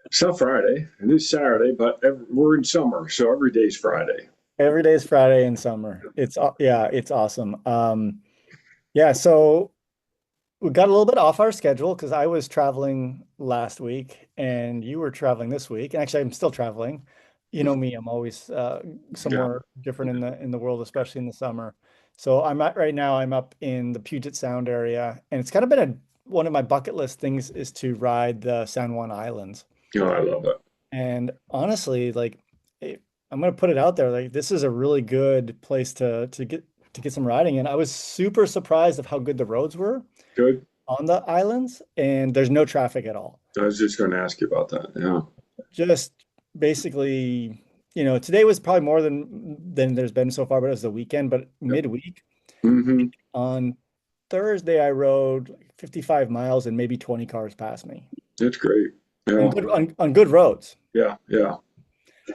It's not Friday. It is Saturday, but we're in summer, so every day's Friday. Every day's Friday in summer. Yeah, it's awesome. Yeah, so we got a little bit off our schedule because I was traveling last week and you were traveling this week. And actually, I'm still traveling. You know me, I'm always Yeah. somewhere different in the world, especially in the summer. So I'm at right now, I'm up in the Puget Sound area, and it's kind of been one of my bucket list things is to ride the San Juan Islands. I love it. And honestly, like I'm gonna put it out there, like this is a really good place to get some riding in. I was super surprised of how good the roads were Good. on the islands, and there's no traffic at all. I was just going to ask you about that. Yeah. Just basically, today was probably more than there's been so far, but it was the weekend. But Yep. midweek Hmm. on Thursday, I rode like 55 miles and maybe 20 cars passed me That's great. on Yeah. on good roads. Yeah. Yeah.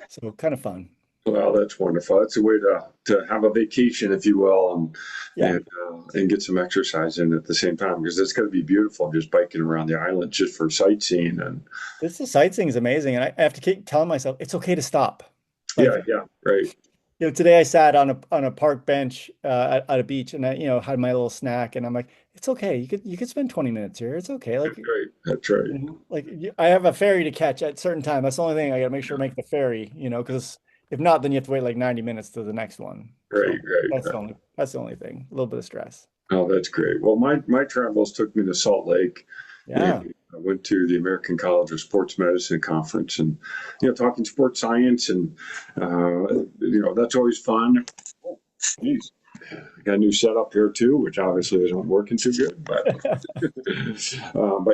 So kind of fun. Well, that's wonderful. That's a way to have a vacation, if you will, Yeah. and get some exercise in at the same time because it's going to be beautiful just biking around the island just for sightseeing and This the sightseeing is amazing, and I have to keep telling myself it's okay to stop. yeah, Like, yeah, right, today I sat on a park bench at a beach, and I, had my little snack, and I'm like, it's okay. You could spend 20 minutes here. It's okay. Like, right. That's right. I have a ferry to catch at a certain time. That's the only thing I got to make sure to make the ferry. Because if not, then you have to wait like 90 minutes to the next one. Right, So that's right. the only thing. A little bit of stress. Oh, that's great. Well, my travels took me to Salt Lake, and Yeah. I went to the American College of Sports Medicine conference, and talking sports science, and that's always fun. Oh, geez. I got a new setup here too, which obviously isn't working too good, but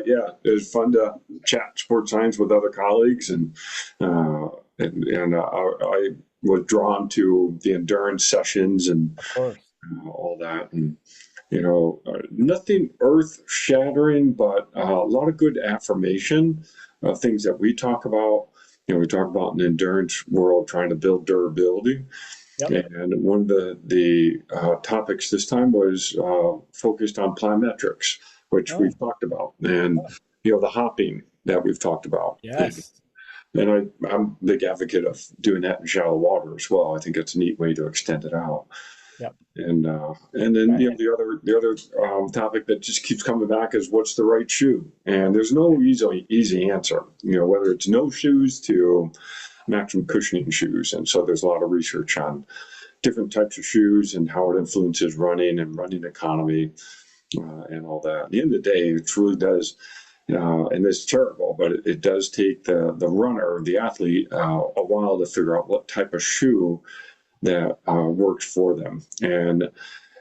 yeah, it was fun to chat sports science with other colleagues, uh, I was drawn to the endurance sessions and Of course. all that, and nothing earth shattering, but a lot of good affirmation, things that we talk about. We talk about in the endurance world trying to build durability. Yep. And one of the topics this time was focused on plyometrics, which Oh, we've talked about, and the hopping that we've talked about. yes. And I'm a big advocate of doing that in shallow water as well. I think it's a neat way to extend it out. Yep. And then Right. the other topic that just keeps coming back is what's the right shoe? And there's no easy answer. Whether it's no shoes to maximum cushioning shoes, and so there's a lot of research on different types of shoes and how it influences running and running economy and all that. At the end of the day, it truly does. And it's terrible, but it does take the runner, the athlete, a while to figure out what type of shoe that works for them. And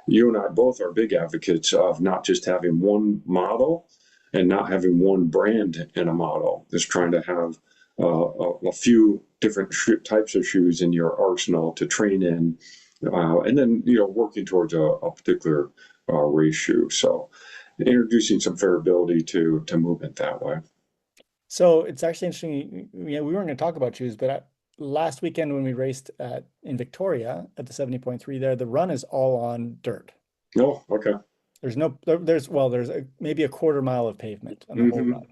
you and I both are big advocates of not just having one model and not having one brand in a model. Just trying to have a few different types of shoes in your arsenal to train in, and then working towards a particular race shoe. So introducing some variability to movement that way. So it's actually interesting. We weren't going to talk about shoes, but last weekend when we raced in Victoria at the 70.3 there, the run is all on dirt. Oh, okay. There's no, there's maybe a quarter mile of pavement on the whole Hmm. run.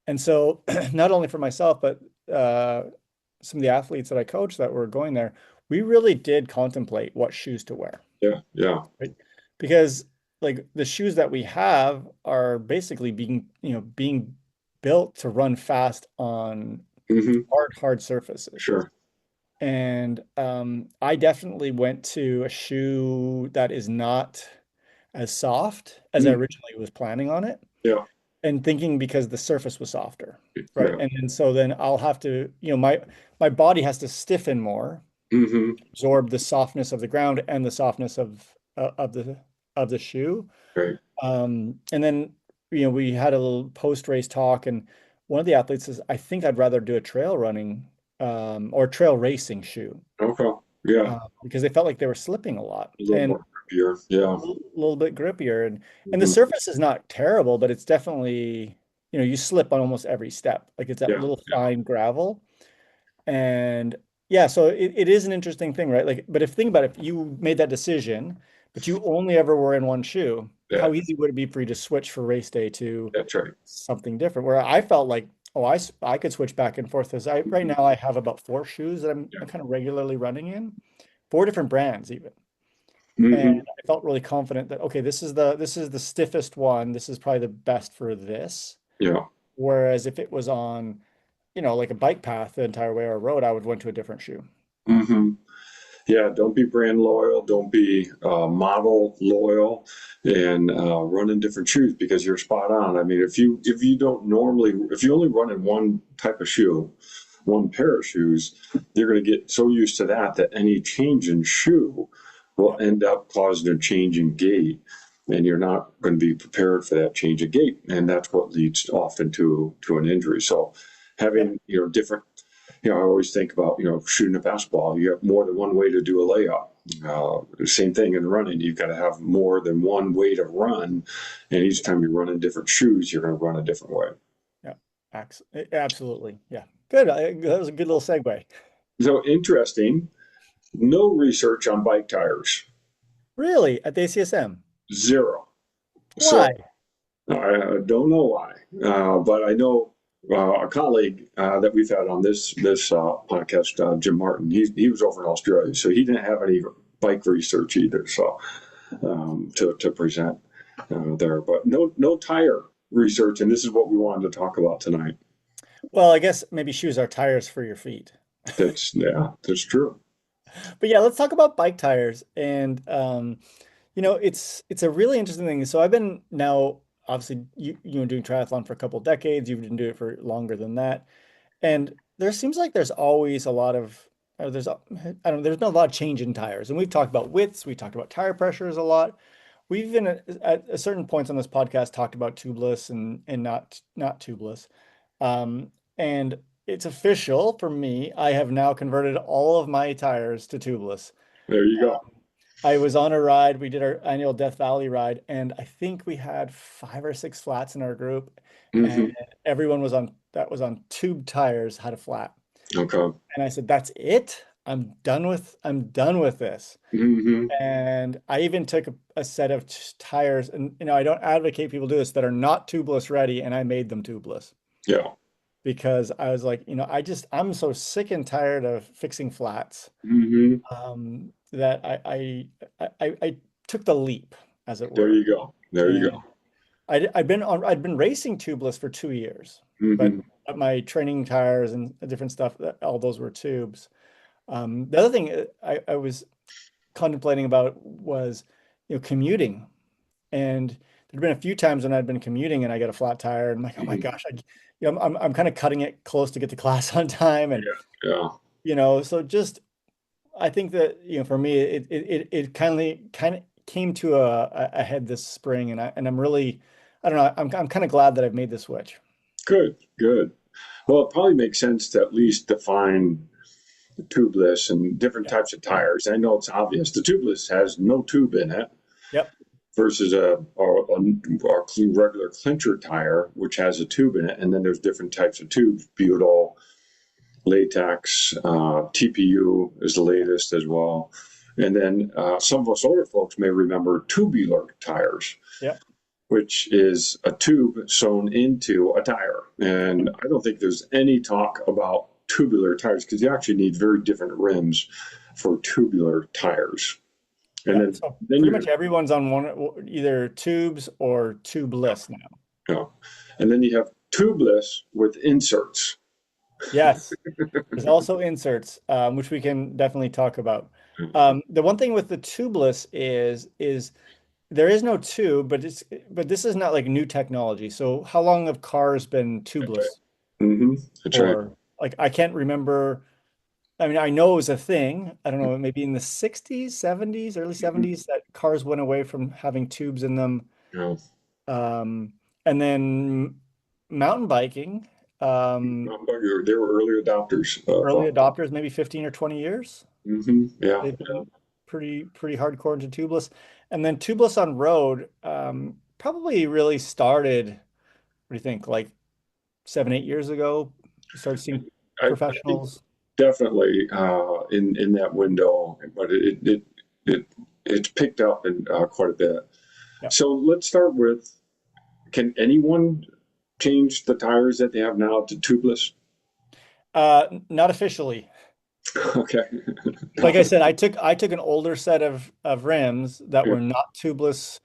And so not only for myself, but some of the athletes that I coach that were going there, we really did contemplate what shoes to wear, Yeah, yeah. right? Because like the shoes that we have are basically being built to run fast on Hmm. hard surfaces. Sure. And I definitely went to a shoe that is not as soft as I Mm. originally was planning on it, Yeah, and thinking because the surface was softer, right? yeah. And so then I'll have to, my body has to stiffen more, Hmm. absorb the softness of the ground and the softness of the shoe. Right. And then, we had a little post-race talk, and one of the athletes says, I think I'd rather do a trail running or trail racing shoe Okay. Yeah. because they felt like they were slipping a lot A little and more grippier. Yeah. a little bit grippier. And the Hmm. surface is not terrible, but it's definitely, you slip on almost every step. Like it's that Yeah. little Yeah. fine gravel. And yeah, so it is an interesting thing, right? Like, but if think about it, if you made that decision, but you only ever were in one shoe, Yeah. how easy would it be for you to switch for race day to That's right. something different? Where I felt like Oh, I could switch back and forth as I right now I have about four shoes that I'm kind of regularly running in, four different brands even. And Hmm. I felt really confident that okay, this is the stiffest one. This is probably the best for this. Yeah. Whereas if it was on, like a bike path the entire way or a road, I would went to a different shoe. Hmm. Yeah, don't be brand loyal. Don't be model loyal, and run in different shoes because you're spot on. I mean, if you don't normally, if you only run in one type of shoe, one pair of shoes, you're going to get so used to that any change in shoe will Yep. end up causing a change in gait, and you're not going to be prepared for that change of gait, and that's what leads often to an injury. So, Yep. having different I always think about, shooting a basketball. You have more than one way to do a layup. Same thing in running. You've got to have more than one way to run. And each time you run in different shoes, you're going to run a different way. Yep. Absolutely. Yeah. Good. That was a good little segue. So interesting. No research on bike tires. Really? At the ACSM? Zero. So Why? I don't know why, but I know a colleague that we've had on this podcast, Jim Martin. He was over in Australia, so he didn't have any bike research either. So to present there, but no tire research, and this is what we wanted to talk about tonight. Well, I guess maybe shoes are tires for your feet. That's true. But yeah, let's talk about bike tires. And it's a really interesting thing. So I've been now obviously doing triathlon for a couple of decades. You've been doing it for longer than that. And there seems like there's always a lot of I don't know, there's been a lot of change in tires. And we've talked about widths, we talked about tire pressures a lot. We've even at a certain points on this podcast talked about tubeless and not tubeless. And it's official for me. I have now converted all of my tires to tubeless. There you go. I was on a ride. We did our annual Death Valley ride, and I think we had five or six flats in our group, and Hmm. everyone was on tube tires, had a flat. Okay. And I said, "That's it. I'm done with this." Hmm. And I even took a set of tires, and I don't advocate people do this that are not tubeless ready, and I made them tubeless Yeah. because I was like, I'm so sick and tired of fixing flats. Hmm. That I took the leap, as it There were. you go. There you And go. I'd been racing tubeless for 2 years, but Hmm. my training tires and different stuff, all those were tubes. The other thing I was contemplating about was, commuting. And there'd been a few times when I'd been commuting and I got a flat tire, and I'm like, oh my Hmm. gosh, I'm kind of cutting it close to get to class on time, and Yeah. Yeah. so just I think that for me it kind of came to a head this spring, and I'm really I don't know I'm kind of glad that I've made the switch. Good. Good. Well, it probably makes sense to at least define tubeless and different Yeah. types of tires. I know it's obvious. The tubeless has no tube in it Yep. versus a regular clincher tire, which has a tube in it. And then there's different types of tubes, butyl, latex, TPU is the latest as well. And then some of us older folks may remember tubular tires, Yep. which is a tube sewn into a tire. And I don't think there's any talk about tubular tires because you actually need very different rims for tubular tires. And Yeah. then So then pretty you're much everyone's on one either tubes or tubeless now. you know, and then you have tubeless with inserts. Yes. There's also inserts, which we can definitely talk about. The one thing with the tubeless is there is no tube, but this is not like new technology. So how long have cars been That's right. tubeless Mm-hmm. That's right. for? Like I can't remember. I mean, I know it was a thing. I don't know, maybe in the 60s, 70s, early Mm-hmm. 70s that cars went away from having tubes in them. You know, Um, and then mountain biking, they were early adopters of. early adopters, maybe 15 or 20 years. Mm-hmm. Yeah. They've been pretty hardcore into tubeless. And then tubeless on road, probably really started, what do you think, like 7, 8 years ago? You started seeing I think professionals. definitely in that window, but it it's picked up in quite a bit. Yeah. So let's start with: can anyone change the tires that they have now to tubeless? Not officially. Okay. Like Not I for, said, I took an older set of rims that yeah. were not tubeless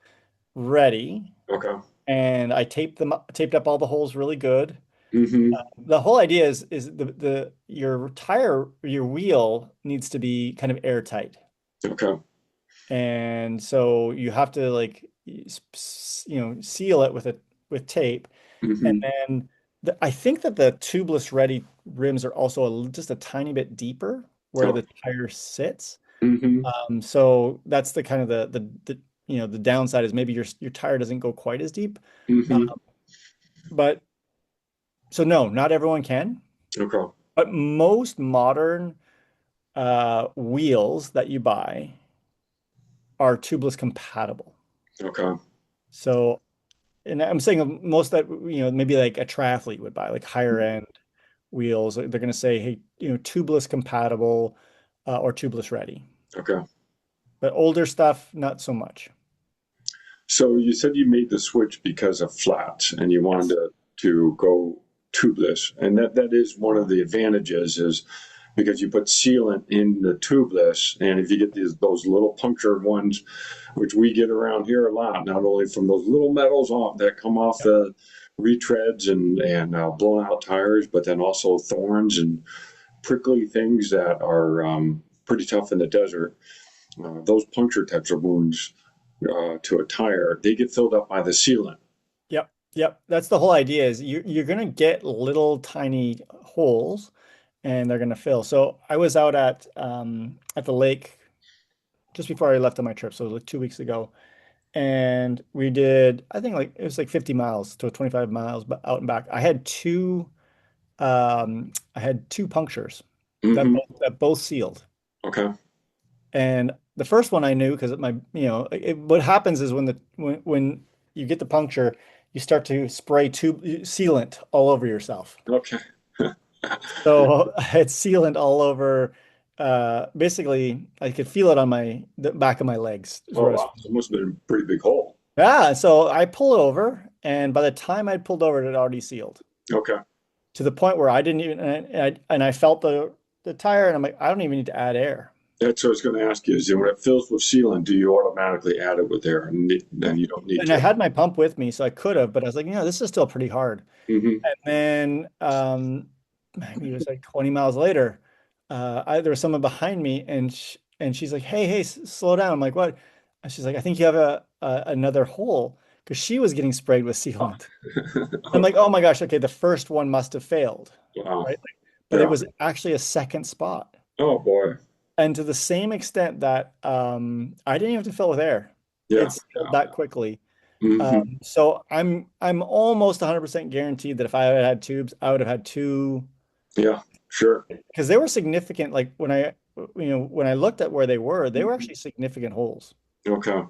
ready, Okay. and I taped up all the holes really good. Mm-hmm. The whole idea is the your tire, your wheel needs to be kind of airtight. Okay. And so you have to like seal it with tape. And Mm-hmm. then I think that the tubeless ready rims are also just a tiny bit deeper where Oh. the tire sits. Mm-hmm. So that's the kind of the downside is maybe your tire doesn't go quite as deep. Uh, Mm-hmm. but so no, not everyone can. Okay. But most modern wheels that you buy are tubeless compatible. Okay. So, and I'm saying most that, maybe like a triathlete would buy, like higher end wheels. They're going to say, hey, tubeless compatible or tubeless ready. Okay. But older stuff, not so much. So you said you made the switch because of flats and you wanted Yes. to go tubeless. And that is one of the advantages is because you put sealant in the tubeless. And if you get those little punctured ones, which we get around here a lot, not only from those little metals off that come off Yep. the retreads and blown out tires, but then also thorns and prickly things that are pretty tough in the desert. Those puncture types of wounds to a tire, they get filled up by the sealant. Yep. Yep. That's the whole idea is you're going to get little tiny holes and they're going to fill. So I was out at the lake just before I left on my trip. So like 2 weeks ago. And we did, I think like it was like 50 miles to 25 miles, but out and back. I had two punctures that Mm-hmm. both sealed. Okay. And the first one I knew because what happens is when you get the puncture, you start to spray tube sealant all over yourself. Okay. So I had sealant all over. Basically, I could feel it on the back of my legs is Oh where I was. wow, so it must have been a pretty big hole. Yeah, so I pulled over, and by the time I pulled over, it had already sealed Okay. to the point where I didn't even, and I felt the tire, and I'm like, I don't even need to add air. That's what I was going to ask you. Is when it fills with sealant, do you automatically add it with air, and then you don't need And I to? had my pump with me, so I could have, but I was like, this is still pretty hard. Mm-hmm. And then maybe it was like 20 miles later, there was someone behind me, and she's like, "Hey, hey, slow down." I'm like, "What?" And she's like, "I think you have another hole," because she was getting sprayed with sealant. I'm like, "Oh my gosh, okay, the first one must have failed, Wow. right?" But it Yeah. was actually a second spot, Oh boy. and to the same extent that I didn't even have to fill with air. Yeah. It sealed Yeah. that quickly. Mm-hmm. So I'm almost 100% guaranteed that if I had had tubes, I would have had two Yeah. Sure. because they were significant. Like when I looked at where they were actually significant holes, Okay.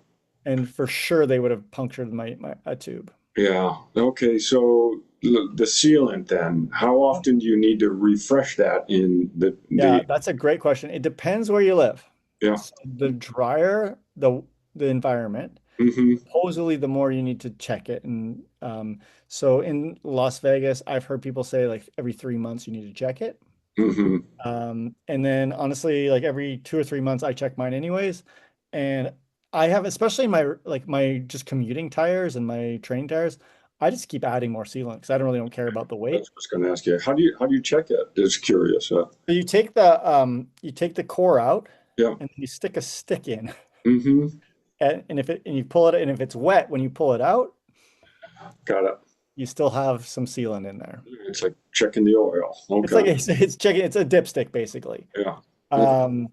and for sure they would have punctured my a tube. Yeah. Okay. So the sealant then, how often do you need to refresh that in Yeah, the that's a great question. It depends where you live. yeah. So the drier the environment, Mm-hmm. supposedly the more you need to check it. And so in Las Vegas, I've heard people say like every 3 months you need to check it. Mm-hmm. And then honestly, like every 2 or 3 months, I check mine anyways. And I have, especially my just commuting tires and my training tires, I just keep adding more sealant because I don't care about the weight. That's what I was going to ask you. How do you check it? Just curious. So you take the core out Yeah. and you stick a stick in. Mm-hmm. And you pull it, and if it's wet when you pull it out, Got it. you still have some sealant in there. It's like checking the oil. It's like Okay. it's checking, it's a dipstick basically. Yeah. Okay. Um,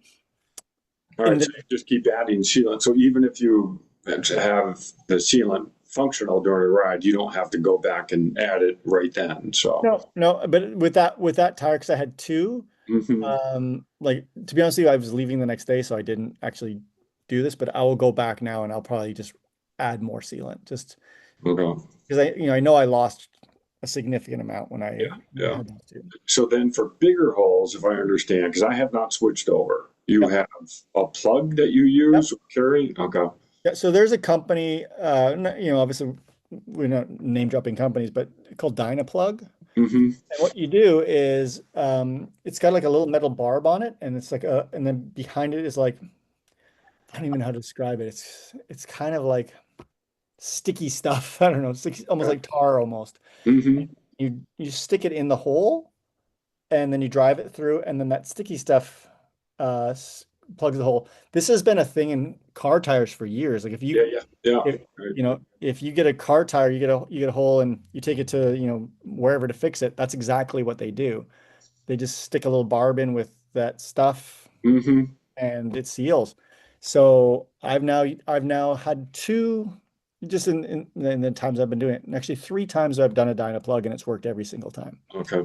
All right. and So you just keep adding sealant. So even if you have the sealant functional during a ride, you don't have to go back and add it right then. So. No, no, but with that tire, because I had two, Mm-hmm. like to be honest with you, I was leaving the next day, so I didn't actually do this, but I will go back now and I'll probably just add more sealant, just Okay. because I know I lost a significant amount when I Yeah. when I Yeah. had those two. So then for bigger holes, if I understand, because I have not switched over, you Yep. have a plug that you Yep. use or carry? Okay. Yeah, so there's a company, obviously we're not name dropping companies, but called Dynaplug. Mm-hmm. And what you do is it's got like a little metal barb on it, and it's like a and then behind it is like I don't even know how to describe it. It's kind of like sticky stuff. I don't know, sticky, almost like tar almost. Mm-hmm. You stick it in the hole and then you drive it through, and then that sticky stuff uh, s- plugs the hole. This has been a thing in car tires for years. Like Yeah, yeah, yeah. if Right. if you get a car tire, you get a hole and you take it to, wherever to fix it. That's exactly what they do. They just stick a little barb in with that stuff Mm-hmm. and it seals. So I've now had two just in the times I've been doing it. And actually three times I've done a Dynaplug and it's worked every single time. Okay.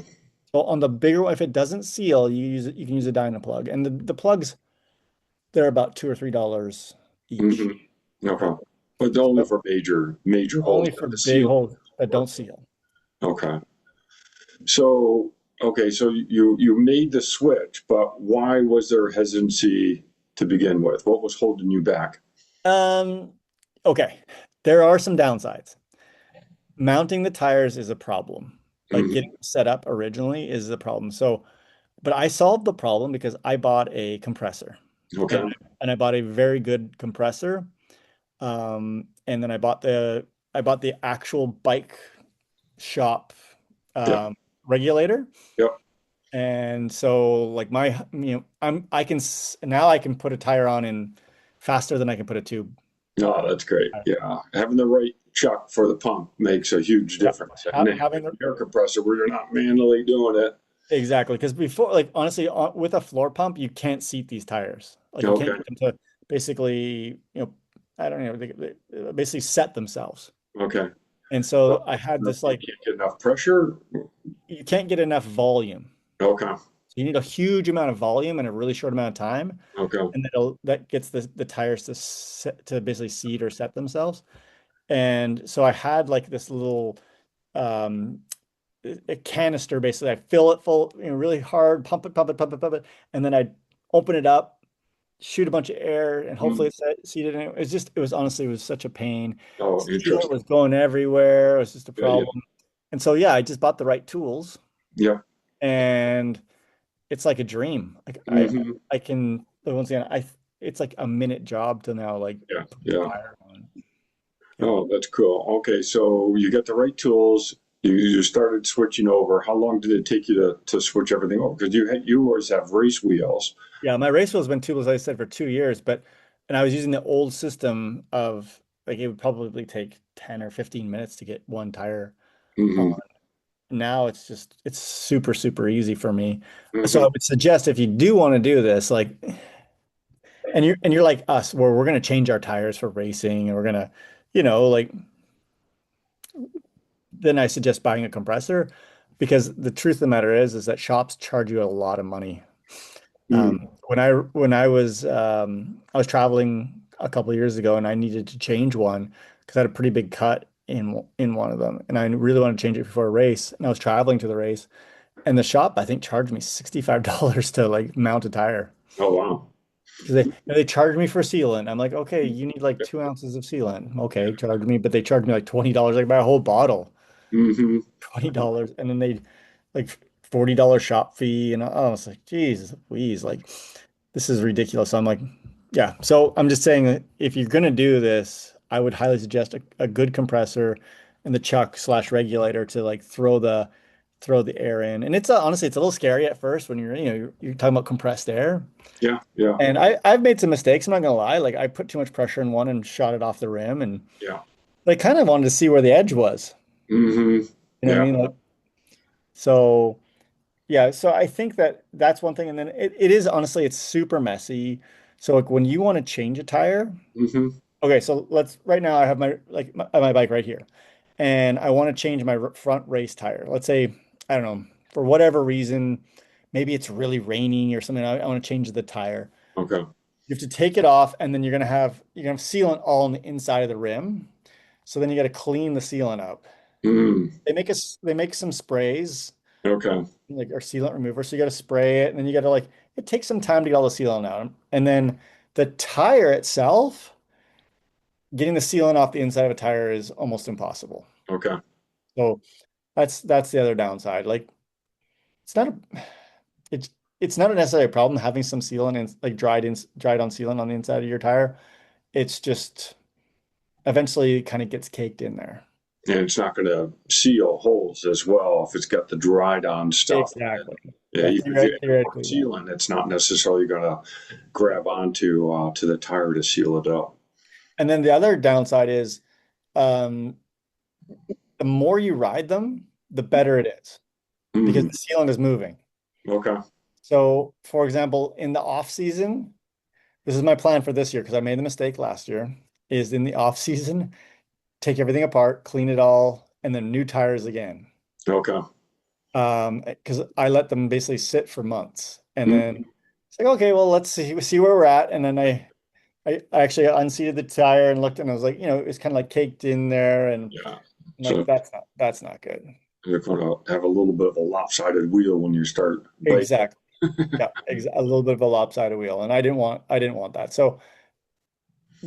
So on the bigger one, if it doesn't seal, you can use a Dynaplug. And the plugs, they're about $2 or $3 each. Mm-hmm. Okay. But only So for major holes only that for the big seal holes that work. don't seal. Okay. So okay, so you made the switch, but why was there hesitancy to begin with? What was holding you back? Um, okay. There are some downsides. Mounting the tires is a problem. Like getting Mm-hmm. them set up originally is the problem. So, but I solved the problem because I bought a compressor and Okay. and I bought a very good compressor. And then I bought the actual bike shop Yep. um, regulator. Yep. And so like now I can put a tire on in faster than I can put a tube. No, that's great. Yeah. Having the right chuck for the pump makes a huge Yeah. difference. And then Having having an air compressor where you're not manually doing it. exactly, because before, like honestly, with a floor pump, you can't seat these tires. Like you can't Okay. get them to basically, I don't know, they basically set themselves. Okay. And So so I had this you like can't get enough pressure. you can't get enough volume. Okay. So you need a huge amount of volume in a really short amount of time, Okay. and that gets the tires to basically seat or set themselves. And so I had like this little um a canister basically. I fill it full, really hard, pump it, pump it, pump it, pump it, and then I open it up, shoot a bunch of air, and hopefully Mm. it's seated in it. It was such a pain. Oh, Sealant interesting. was going everywhere. It was just a Yeah. Yeah. problem. And so yeah, I just bought the right tools Yeah. and it's like a dream. Like Hmm. I can but once again it's like a minute job to now like Yeah. put the Yeah. tire on. Yeah. Oh, that's cool. Okay, so you got the right tools. You started switching over. How long did it take you to switch everything over? Because you always have race wheels. Yeah, my race wheel's been tubeless, like I said, for 2 years, and I was using the old system of like it would probably take 10 or 15 minutes to get one tire on. Hmm. Now it's super, super easy for me. So I Hmm. would suggest if you do want to do this, like and you're like us, where we're gonna change our tires for racing and we're gonna, like then I suggest buying a compressor because the truth of the matter is that shops charge you a lot of money. Mm. I was traveling a couple of years ago and I needed to change one because I had a pretty big cut in one of them and I really wanted to change it before a race and I was traveling to the race and the shop I think charged me $65 to like mount a tire Oh, wow. because they charged me for sealant. I'm like, okay, you need like 2 ounces of sealant. Okay, charge me, but they charged me like $20. Like buy a whole bottle, Hmm. $20, and then they like $40 shop fee, and I was like, geez, please, like this is ridiculous. So I'm like, yeah. So I'm just saying that if you're gonna do this, I would highly suggest a good compressor and the chuck slash regulator to like throw the air in. And it's honestly it's a little scary at first when you're talking about compressed air. Yeah, yeah, And I've made some mistakes. I'm not gonna lie. Like I put too much pressure in one and shot it off the rim, and yeah. I kind of wanted to see where the edge was. Hmm. You know what I Yeah. mean? Like so. Yeah, so I think that that's one thing. And then it is honestly, it's super messy. So like when you want to change a tire, Hmm. okay, so right now I have my bike right here and I want to change my front race tire. Let's say, I don't know, for whatever reason, maybe it's really raining or something. I want to change the tire. Okay. You have to take it off and then you're gonna have sealant all on the inside of the rim. So then you got to clean the sealant up. Mm. They make some sprays Okay. like or sealant remover. So you got to spray it, and then you got to like it takes some time to get all the sealant out. And then the tire itself, getting the sealant off the inside of a tire is almost impossible. Okay. So That's the other downside. Like it's not a it's it's not necessarily a problem having some sealant and like dried on sealant on the inside of your tire. It's just eventually it kind of gets caked in there. And it's not going to seal holes as well if it's got the dried on stuff. Exactly. Yeah, Yeah, even if you add more theoretically, yeah. sealant, it's not necessarily going to grab onto to the tire to seal it up. And then the other downside is um, the more you ride them, the better it is because Hmm. the sealant is moving. Okay. So, for example, in the off season, this is my plan for this year because I made the mistake last year, is in the off season, take everything apart, clean it all, and then new tires again. Okay. Because I let them basically sit for months. And then Hmm. it's like, okay, well, let's see where we're at. And then I actually unseated the tire and looked and I was like, it's kind of like caked in there and Yeah. I'm like So that's not good. you're going to have a little bit of a lopsided wheel when you start biking. Exactly. Yeah, ex a little bit of a lopsided wheel. And I didn't want that. So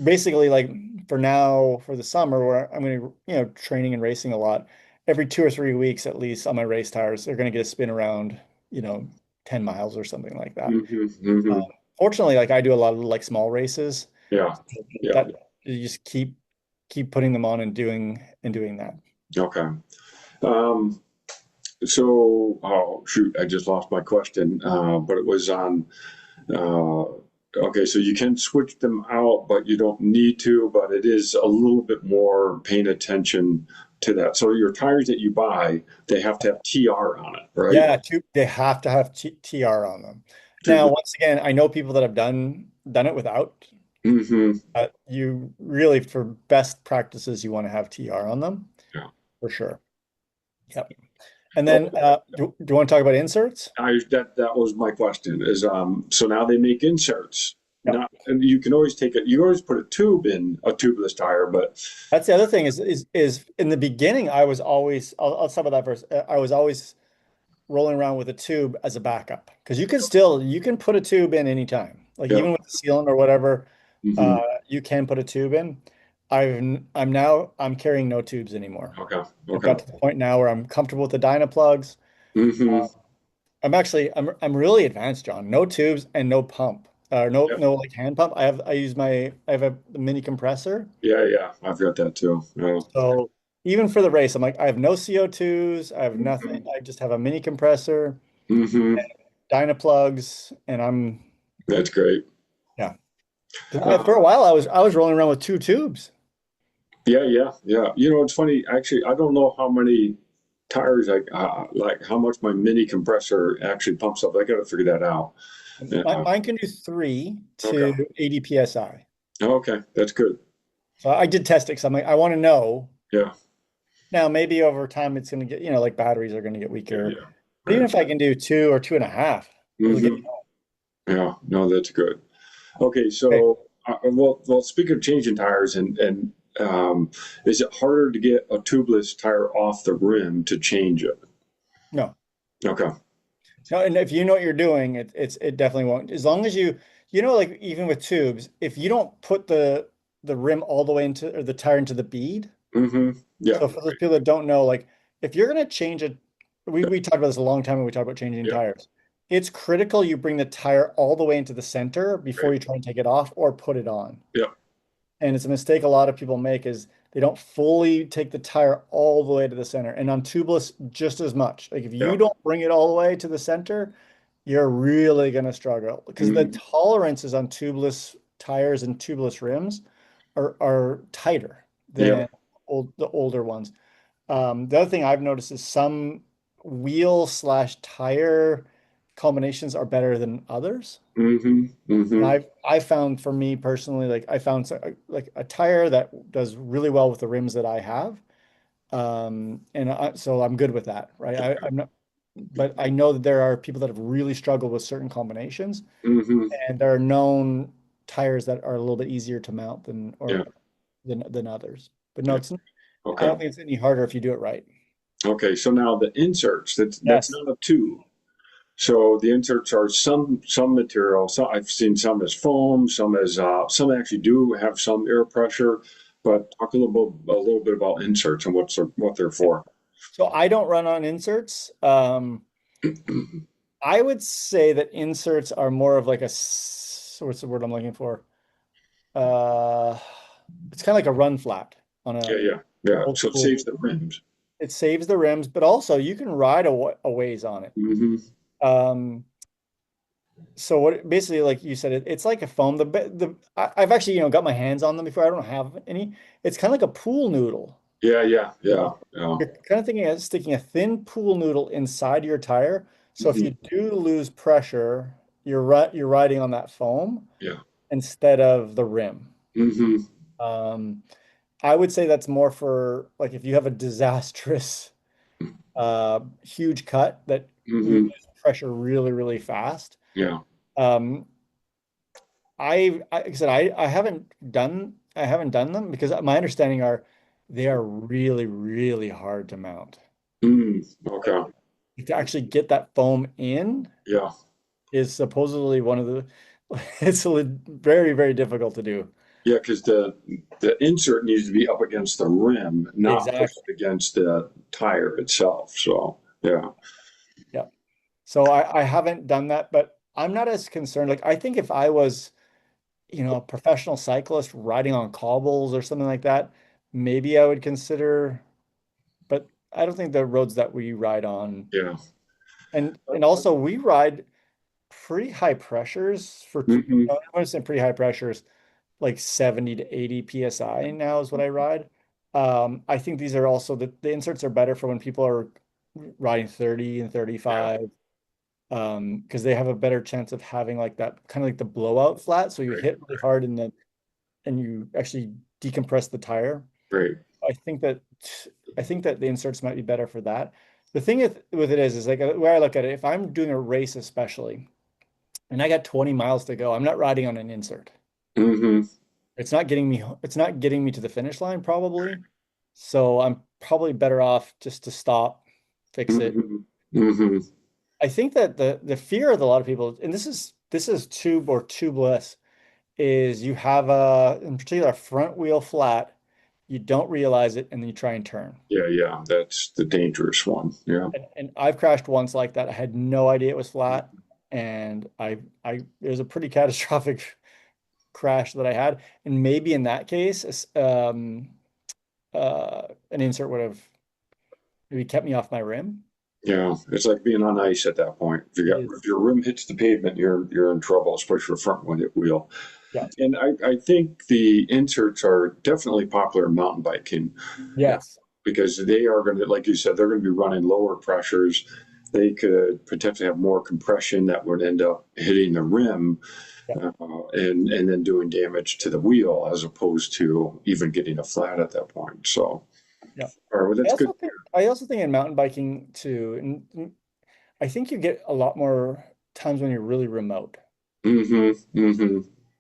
basically like for now for the summer where I'm going to training and racing a lot every 2 or 3 weeks at least on my race tires they're going to get a spin around you know 10 miles or something like that. Hmm. Hmm. um, Fortunately like I do a lot of like small races Yeah. Yeah. that you just keep putting them on and doing that. Okay. Um, so, oh shoot, I just lost my question, but it was on. Uh, okay, so you can switch them out, but you don't need to. But it is a little bit more paying attention to that. So your tires that you buy, they have to have TR on it, right? Yeah, they have to have TR on them. Now, To, once again, I know people that have done it without. hmm. You really, for best practices, you want to have TR on them Yeah. for sure. Yep. And then, Okay. do you want to talk about inserts? That was my question. Is so now they make inserts. Yep. Not and you can always take it. You always put a tube in a tubeless tire, but That's the other thing is in the beginning, I was always, I'll start with that first. I was always rolling around with a tube as a backup because you can put a tube in anytime. Like yeah. even with the sealant or whatever, Hmm. you can put a tube in. I'm carrying no tubes anymore. Okay. I've Okay. got to the point now where I'm comfortable with the Dyna plugs. Hmm. I'm really advanced, John. No tubes and no pump. No Yeah. no like hand pump. I have a mini compressor. Yeah. Yeah. I've got that too. Yeah. So even for the race, I'm like, I have no CO2s, I have nothing. I just have a mini compressor, Hmm. Dyna plugs, and I'm That's great. yeah. 'Cause for a Uh, while I was rolling around with two tubes. yeah. Yeah. Yeah. You know, it's funny. Actually, I don't know how many tires like how much my mini compressor actually pumps up. I got to figure that out. Yeah. Mine can do 3 Okay. to 80 psi. Okay. That's good. So I did test it because I'm like, I want to know. Yeah. Now maybe over time it's gonna get, like batteries are gonna get Yeah. weaker. Yeah. But even Right. if I can do 2 or 2.5, it'll get Hmm. me Yeah. No, that's good. Okay, okay. so well, speaking of changing tires, and is it harder to get a tubeless tire off the rim to change it? No. Okay. No, and if you know what you're doing, it definitely won't. As long as like even with tubes, if you don't put the rim all the way into or the tire into the bead. Hmm. Yeah. So for those people that don't know, like if you're gonna change it, we Yeah. we talked about this a long time when we talked about changing Yeah. tires. It's critical you bring the tire all the way into the center before Right. you try and take it off or put it on. Yeah. And it's a mistake a lot of people make is they don't fully take the tire all the way to the center. And on tubeless, just as much. Like if Yeah. you don't bring it all the way to the center, you're really going to struggle because the Mm. tolerances on tubeless tires and tubeless rims are tighter Yeah. than the older ones. The other thing I've noticed is some wheel slash tire combinations are better than others. Hmm. And Hmm. I found for me personally, like I found like a tire that does really well with the rims that I have. So I'm good with that, right? I'm not, but I know that there are people that have really struggled with certain combinations, Hmm. and there are known tires that are a little bit easier to mount Yeah. than others. But no, Yeah. I Okay. don't think it's any harder if you do it right. Okay. So now the inserts, that's Yes. not a tube. So the inserts are some material. So I've seen some as foam, some actually do have some air pressure. But talk a little bit about inserts and what they're for. So I don't run on inserts. I would say that inserts are more of like what's the word I'm looking for? Uh, it's kind of like a run flat on Yeah, a yeah, yeah. old So it school. saves the rims. It saves the rims, but also you can ride a ways on it. Hmm. Um, so what basically, like you said, it's like a foam. I've actually, got my hands on them before. I don't have any. It's kind of like a pool noodle. Yeah, yeah, yeah, yeah. You're kind of thinking of sticking a thin pool noodle inside your tire. So if Hmm. you do lose pressure, you're riding on that foam Yeah. instead of the rim. Hmm. Um, I would say that's more for like if you have a disastrous huge cut that you Hmm. lose pressure really, really fast. Yeah. Um, like I said, I haven't done them because my understanding are they are really, really hard to mount. Mm. Like Okay. to actually get that foam in Yeah. is supposedly one of the it's very, very difficult to do. Yeah, because the insert needs to be up against the rim, not pushed Exactly. against the tire itself. So yeah. Yeah. So I haven't done that, but I'm not as concerned. Like I think if I was, a professional cyclist riding on cobbles or something like that, maybe I would consider, but I don't think the roads that we ride on. Yeah. And also we ride pretty high pressures Hmm. I'm going to say pretty high pressures, like 70 to 80 PSI now is what I ride. I think these are also the inserts are better for when people are riding 30 and Yeah. 35, because they have a better chance of having like that kind of like the blowout flat. So you Right. hit really hard and you actually decompress the tire. Right. I think that I think that the inserts might be better for that. The thing with it is like where I look at it, if I'm doing a race especially, and I got 20 miles to go, I'm not riding on an insert. Hmm. It's not getting me to the finish line probably. So I'm probably better off just to stop, fix it. Hmm. Hmm. I think that the fear of a lot of people, and this is tube or tubeless, is you have in particular a front wheel flat, you don't realize it, and then you try and turn. Yeah, yeah. That's the dangerous one. Yeah. And I've crashed once like that. I had no idea it was flat, and it was a pretty catastrophic crash that I had. And maybe in that case, an insert would have maybe kept me off my rim. Yeah. It's like being on ice at that point. It If is. your rim hits the pavement, you're in trouble, especially your front wheel. Yeah. And I think the inserts are definitely popular in mountain biking Yes. because they are going to, like you said, they're going to be running lower pressures. They could potentially have more compression that would end up hitting the rim, Yeah. and then doing damage to the wheel as opposed to even getting a flat at that point. So, Yeah. all right, well, that's good. I also think in mountain biking too, and I think you get a lot more times when you're really remote, Hmm. Hmm.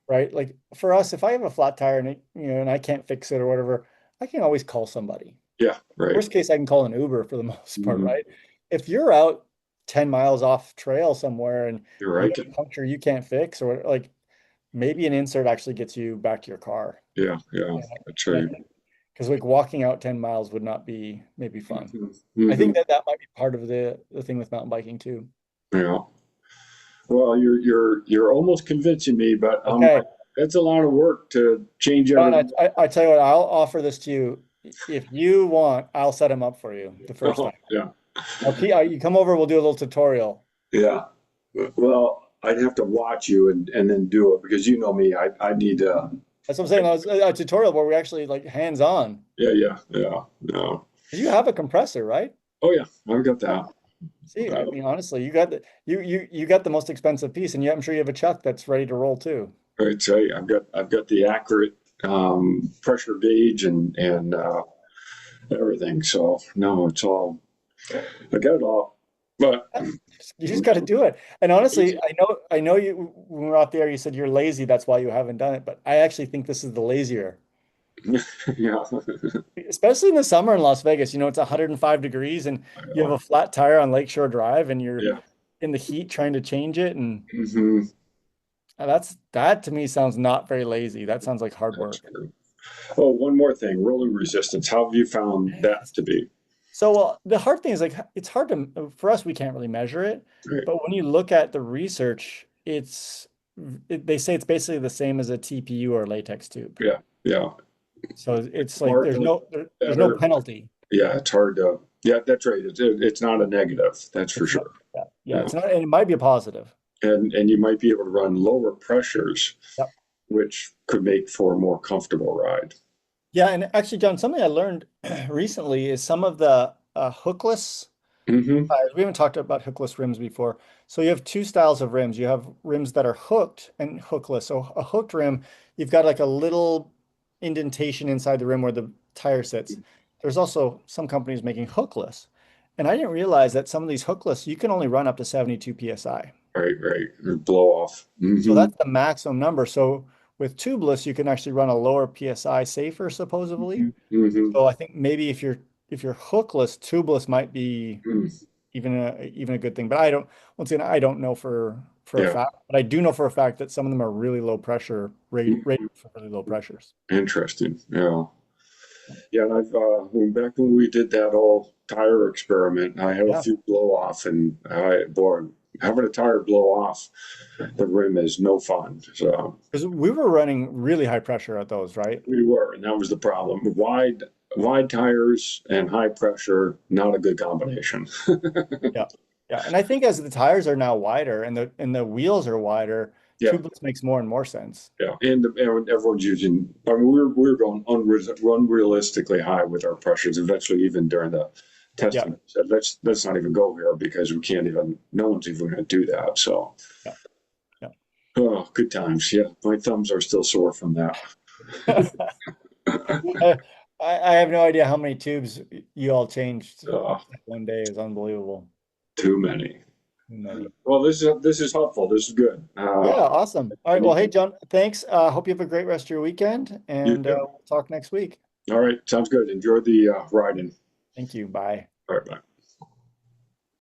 right? Like for us, if I have a flat tire and I can't fix it or whatever, I can always call somebody. Yeah, right. Worst case, I can call an Uber for the most part, Hmm. right? If you're out 10 miles off trail somewhere and You're you right. get a puncture you can't fix, or like maybe an insert actually gets you back to your car. Yeah, yeah, And that's and I right. think because like walking out 10 miles would not be maybe fun. Hmm. I Hmm. think that might be part of the thing with mountain biking too. Yeah. Well, you're almost convincing me, but Okay, it's a lot of work to change John, everything. I tell you what, I'll offer this to you. If you want, I'll set him up for you the first Oh, time. yeah, You come over, we'll do a little tutorial. yeah. Well, I'd have to watch you and then do it because you know me. I need That's what I'm saying. That was a tutorial where we actually like hands on. yeah, yeah, yeah. No. Because you have a compressor, right? Oh yeah, I've got that. See, I mean, honestly, you got the most expensive piece, and I'm sure you have a chuck that's ready to roll too. Right, so I've got the accurate pressure gauge and everything. So no, it's all I got it all. But You just got to do it. And honestly, I know you when we were out there, you said you're lazy, that's why you haven't done it. But I actually think this is the lazier, yeah, especially in the summer in Las Vegas. It's 105 degrees, and you have a flat tire on Lakeshore Drive, and you're yeah. in the heat trying to change it, and Hmm. that to me sounds not very lazy. That sounds like hard That's work. true. Oh, one more thing, rolling resistance. How have you found that to be? So the hard thing is like it's hard to for us we can't really measure it, Right. but when you look at the research, they say it's basically the same as a TPU or latex tube. Yeah, yeah. So it's like Hard to there's no better. penalty. Yeah, it's hard to. Yeah, that's right. It's not a negative. That's for It's not, sure. yeah, yeah, Yeah, it's not, and it might be a positive. and you might be able to run lower pressures, Yep. which could make for a more comfortable ride. Yeah, and actually, John, something I learned recently is some of the hookless Hmm. tires. We haven't talked about hookless rims before. So you have two styles of rims. You have rims that are hooked and hookless. So a hooked rim, you've got like a little indentation inside the rim where the tire sits. There's also some companies making hookless. And I didn't realize that some of these hookless, you can only run up to 72 PSI. Right, right. Or blow off. So Hmm. that's the maximum number. So with tubeless, you can actually run a lower PSI safer, supposedly. Hmm. So I think maybe if you're hookless, tubeless might be even a good thing. But I don't, once again, I don't know for a Yeah. fact, but I do know for a fact that some of them are really low pressure, rated for really low pressures. Interesting. Yeah. Yeah, and I've back when we did that whole tire experiment, I had a Yeah. few blow off, and I boy, having a tire blow off the rim is no fun. So Because we were running really high pressure at those, right? we were, and that was the problem. Wide tires and high pressure, not a good combination. Yeah. Yeah. And I think as the tires are now wider and the wheels are wider, Yeah, tubeless makes more and more sense. yeah, and everyone's using. I mean, we were going unrealistically high with our pressures. Eventually, even during the Yeah. testing, said let's not even go here because we can't even. No one's even going to do that. So. Yeah. Yeah. Oh, good times. Yeah, my thumbs are still sore from that. I, I have no idea how many tubes you all changed Oh, one day. Is unbelievable. too many. Too many. Well, this is helpful. This is good. Yeah, awesome. All I right. Well, need hey, to. John, thanks. Hope you have a great rest of your weekend, You and too. we'll talk next week. All right, sounds good. Enjoy the riding. Thank you. Bye. All right, bye.